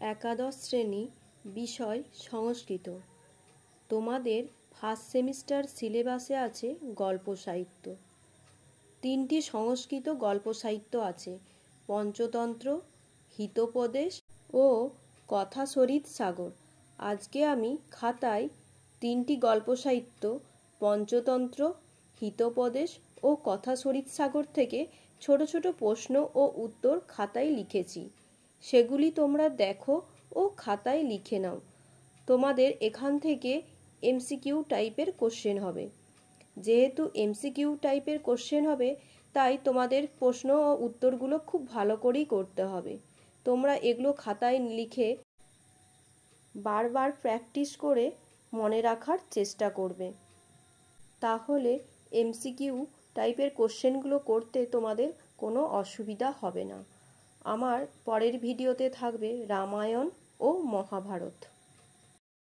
একাদশ শ্রেণী, বিষয় সংস্কৃত। তোমাদের ফার্স্ট সেমিস্টার সিলেবাসে আছে গল্প সাহিত্য। 3টি সংস্কৃত গল্প সাহিত্য আছে: পঞ্চতন্ত্র, হিতোপদেশ ও কথাসরিত সাগর। আজকে আমি খাতায় 3টি গল্প সাহিত্য পঞ্চতন্ত্র, হিতোপদেশ ও কথাসরিত সাগর থেকে ছোট ছোট প্রশ্ন ও উত্তর খাতায় লিখেছি। সেগুলি তোমরা দেখো ও খাতায় লিখে নাও। তোমাদের এখান থেকে এমসিকিউ টাইপের কোশ্চেন হবে। যেহেতু এমসিকিউ টাইপের কোশ্চেন হবে, তাই তোমাদের প্রশ্ন ও উত্তরগুলো খুব ভালো করেই করতে হবে। তোমরা এগুলো খাতায় লিখে বারবার প্র্যাকটিস করে মনে রাখার চেষ্টা করবে। তাহলে এমসিকিউ টাইপের কোশ্চেনগুলো করতে তোমাদের কোনো অসুবিধা হবে না। আমার পরের ভিডিওতে থাকবে রামায়ণ ও মহাভারত।